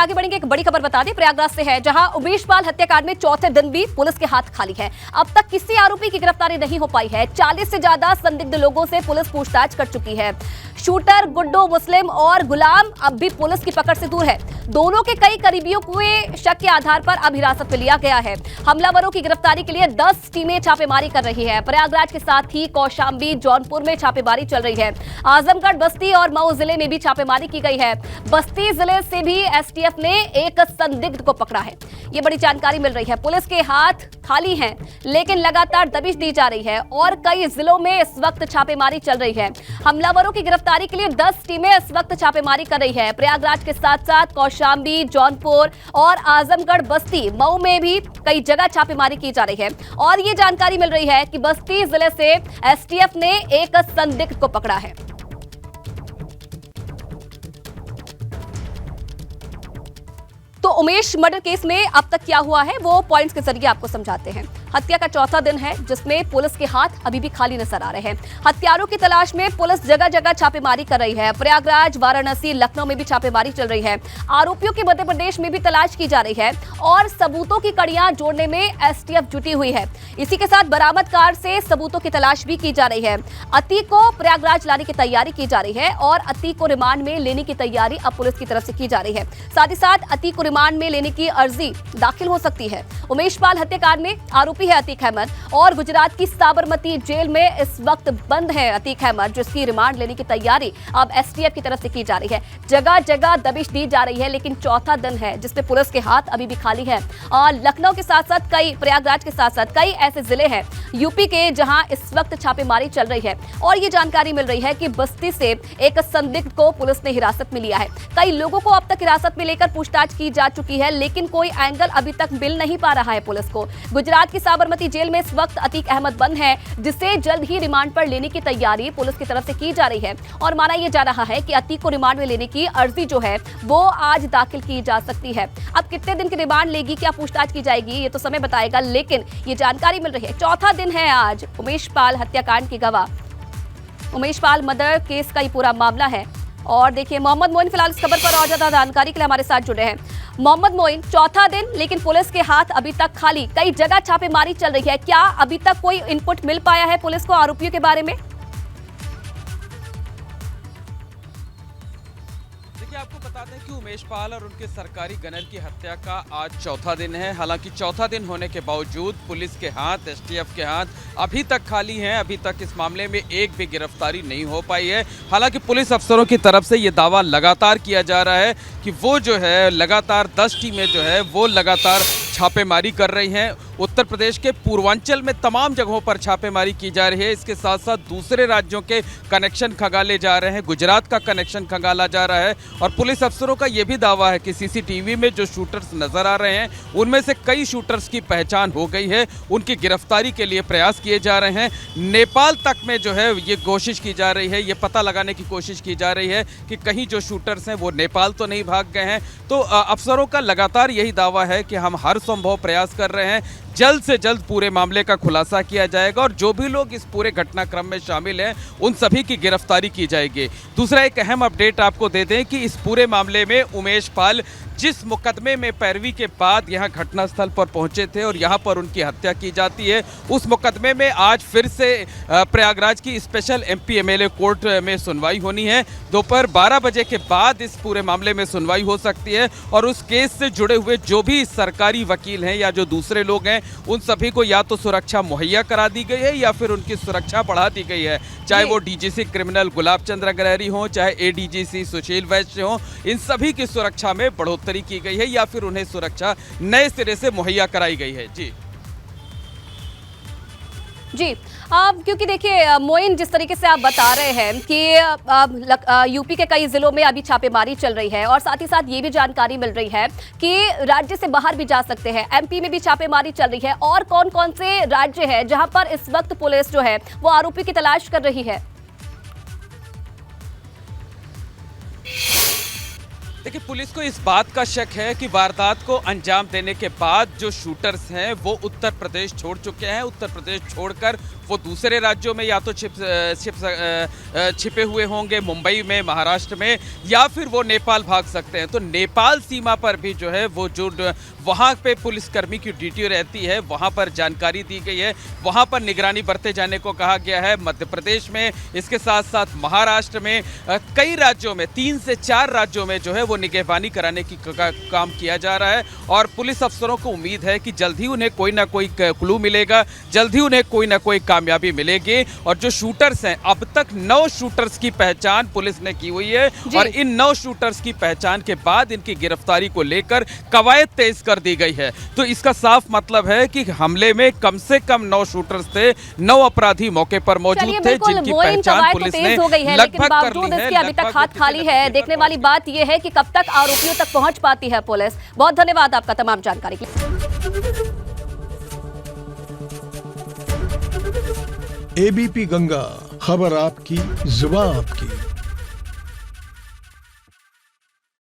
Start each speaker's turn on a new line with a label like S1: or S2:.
S1: आगे बढ़ेंगे, एक बड़ी खबर बता दें प्रयागराज से है, जहां उमेश पाल हत्याकांड में चौथे दिन भी पुलिस के हाथ खाली है। अब तक किसी आरोपी की गिरफ्तारी नहीं हो पाई है। 40 से ज्यादा संदिग्ध लोगों से पुलिस पूछताछ कर चुकी है। शूटर गुड्डू मुस्लिम और गुलाम अब भी पुलिस की पकड़ से दूर है। दोनों के कई करीबियों को शक के आधार पर अब हिरासत में लिया गया है। हमलावरों की गिरफ्तारी के लिए 10 टीमें छापेमारी कर रही है। प्रयागराज के साथ ही कौशांबी, जौनपुर में छापेमारी चल रही है। आजमगढ़, बस्ती और मऊ जिले में भी छापेमारी की गई है। बस्ती जिले से भी एसटीएफ ने एक संदिग्ध को पकड़ा है। ये बड़ी जानकारी मिल रही है। पुलिस के हाथ खाली हैं, लेकिन लगातार दबिश दी जा रही है और कई जिलों में इस वक्त छापेमारी चल रही है। हमलावरों की गिरफ्तारी के लिए 10 टीमें इस वक्त छापेमारी कर रही है। प्रयागराज के साथ साथ कौशांबी, जौनपुर और आजमगढ़, बस्ती, मऊ में भी कई जगह छापेमारी की जा रही है। और ये जानकारी मिल रही है कि बस्ती जिले से एसटीएफ ने एक संदिग्ध को पकड़ा है। तो उमेश मर्डर केस में अब तक क्या हुआ है वो पॉइंट्स के जरिए आपको समझाते हैं। हत्या का चौथा दिन है जिसमें पुलिस के हाथ अभी भी खाली नजर आ रहे हैं। हत्यारों की तलाश में पुलिस जगह जगह छापेमारी कर रही है। प्रयागराज, वाराणसी, लखनऊ में भी छापेमारी चल रही है। आरोपियों की मध्य प्रदेश में भी तलाश की जा रही है और सबूतों की कड़ियां जोड़ने में एसटीएफ जुटी हुई है। इसी के साथ बरामद कार से सबूतों की तलाश भी की जा रही है। अतीक को प्रयागराज लाने की तैयारी की जा रही है और अतीक को रिमांड में लेने की तैयारी अब पुलिस की तरफ से की जा रही है। साथ ही साथ अतीक को रिमांड में लेने की अर्जी दाखिल हो सकती है। उमेश पाल हत्याकांड में आरोपी है अतीक अहमद और गुजरात की साबरमती जेल में इस वक्त बंद है अतीक अहमद, जिसकी रिमांड लेने की तैयारी अब एसटीएफ की तरफ से की जा रही है। जगह जगह दबिश दी जा रही है, लेकिन चौथा दिन है जिसमें पुलिस के हाथ अभी भी खाली है। और लखनऊ के साथ साथ प्रयागराज के साथ साथ कई ऐसे जिले हैं यूपी के जहां इस वक्त छापेमारी चल रही है। और ये जानकारी मिल रही है कि बस्ती से एक संदिग्ध को पुलिस ने हिरासत में लिया है। कई लोगों को अब तक हिरासत में लेकर पूछताछ की जा चुकी है, लेकिन कोई एंगल अभी तक मिल नहीं पा रहा है पुलिस को। गुजरात की साबरमती जेल में इस वक्त अतीक अहमद बंद है, जिसे जल्द ही रिमांड पर लेने की तैयारी पुलिस की तरफ से की जा रही है। और माना यह जा रहा है कि अतीक को रिमांड में लेने की अर्जी जो है वो आज दाखिल की जा सकती है। अब कितने दिन की रिमांड लेगी, क्या पूछताछ की जाएगी, ये तो समय बताएगा, लेकिन ये जानकारी मिल रही है। चौथा दिन है आज उमेश पाल हत्याकांड की गवाह। उमेश पाल मर्डर केस का ये पूरा मामला है। और देखिए मोहम्मद मोइन फिलहाल इस खबर पर और ज्यादा जानकारी के लिए हमारे साथ जुड़े हैं। मोहम्मद मोइन, चौथा दिन लेकिन पुलिस के हाथ अभी तक खाली, कई जगह छापेमारी चल रही है। क्या अभी तक कोई इनपुट मिल पाया है पुलिस को आरोपियों के बारे में?
S2: आपको बता दें कि उमेश पाल और उनके सरकारी गनर की हत्या का आज चौथा दिन है। हालांकि चौथा दिन होने के बावजूद पुलिस के हाथ, एसटीएफ के हाथ अभी तक खाली हैं। अभी तक इस मामले में एक भी गिरफ्तारी नहीं हो पाई है। हालांकि पुलिस अफसरों की तरफ से ये दावा लगातार किया जा रहा है कि वो जो है लगातार 10 टीमें जो है वो लगातार छापेमारी कर रही हैं। उत्तर प्रदेश के पूर्वांचल में तमाम जगहों पर छापेमारी की जा रही है। इसके साथ साथ दूसरे राज्यों के कनेक्शन खंगाले जा रहे हैं। गुजरात का कनेक्शन खंगाला जा रहा है। और पुलिस अफसरों का यह भी दावा है कि सीसीटीवी में जो शूटर्स नजर आ रहे हैं उनमें से कई शूटर्स की पहचान हो गई है। उनकी गिरफ्तारी के लिए प्रयास किए जा रहे हैं। नेपाल तक में जो है ये कोशिश की जा रही है, ये पता लगाने की कोशिश की जा रही है कि कहीं जो शूटर्स हैं वो नेपाल तो नहीं भाग गए हैं। तो अफसरों का लगातार यही दावा है कि हम हर संभव प्रयास कर रहे हैं, जल्द से जल्द पूरे मामले का खुलासा किया जाएगा और जो भी लोग इस पूरे घटनाक्रम में शामिल हैं उन सभी की गिरफ्तारी की जाएगी। दूसरा एक अहम अपडेट आपको दे दें कि इस पूरे मामले में उमेश पाल जिस मुकदमे में पैरवी के बाद यहां घटनास्थल पर पहुंचे थे और यहां पर उनकी हत्या की जाती है, उस मुकदमे में आज फिर से प्रयागराज की स्पेशल एमपी एमएलए कोर्ट में सुनवाई होनी है। दोपहर 12 बजे के बाद इस पूरे मामले में सुनवाई हो सकती है और उस केस से जुड़े हुए जो भी सरकारी वकील हैं या जो दूसरे लोग हैं उन सभी को या तो सुरक्षा मुहैया करा दी गई है या फिर उनकी सुरक्षा बढ़ा दी गई है। चाहे वो डीजीसी क्रिमिनल गुलाब चंद्र अग्रहरी हो, चाहे एडीजीसी सुशील वैश्य हो, इन सभी की सुरक्षा में बढ़ोतरी की गई है या फिर उन्हें सुरक्षा नए सिरे से मुहैया कराई गई है।
S1: जी क्योंकि देखिए मोइन, जिस तरीके से आप बता रहे हैं कि यूपी के कई जिलों में अभी छापेमारी चल रही है और साथ ही साथ ये भी जानकारी मिल रही है कि राज्य से बाहर भी जा सकते हैं। एमपी में भी छापेमारी चल रही है। और कौन कौन से राज्य हैं जहां पर इस वक्त पुलिस जो है वो आरोपी की तलाश कर रही है?
S2: देखिए, पुलिस को इस बात का शक है कि वारदात को अंजाम देने के बाद जो शूटर्स हैं वो उत्तर प्रदेश छोड़ चुके हैं। उत्तर प्रदेश छोड़कर वो दूसरे राज्यों में या तो छिपे हुए होंगे, मुंबई में, महाराष्ट्र में, या फिर वो नेपाल भाग सकते हैं। तो नेपाल सीमा पर भी जो है वो जो वहाँ पे पुलिसकर्मी की ड्यूटी रहती है, वहाँ पर जानकारी दी गई है, वहाँ पर निगरानी बरते जाने को कहा गया है। मध्य प्रदेश में, इसके साथ साथ महाराष्ट्र में, कई राज्यों में, 3 से 4 राज्यों में जो है वो निगहबानी कराने की काम किया जा रहा है। और पुलिस अफसरों को उम्मीद है कि जल्द ही उन्हें कोई ना कोई क्लू मिलेगा, जल्द ही उन्हें कोई ना कोई कामयाबी मिलेगी। और जो शूटर्स हैं, अब तक 9 शूटर्स की पहचान पुलिस ने की हुई है और इन 9 शूटर्स की पहचान के बाद इनकी गिरफ्तारी को लेकर कवायद तेज कर दी गई है। तो इसका साफ मतलब है कि हमले में कम से कम 9 शूटर्स थे, 9 अपराधी मौके पर मौजूद थे, जिनकी पहचान पुलिस ने लगभग कर ली है।
S1: अभी तक हाथ खाली है। देखने वाली बात यह है कि कब तक आरोपियों तक पहुंच पाती है पुलिस। बहुत धन्यवाद आपका तमाम जानकारी के लिए।
S3: एबीपी गंगा, खबर आपकी, जुबान आपकी।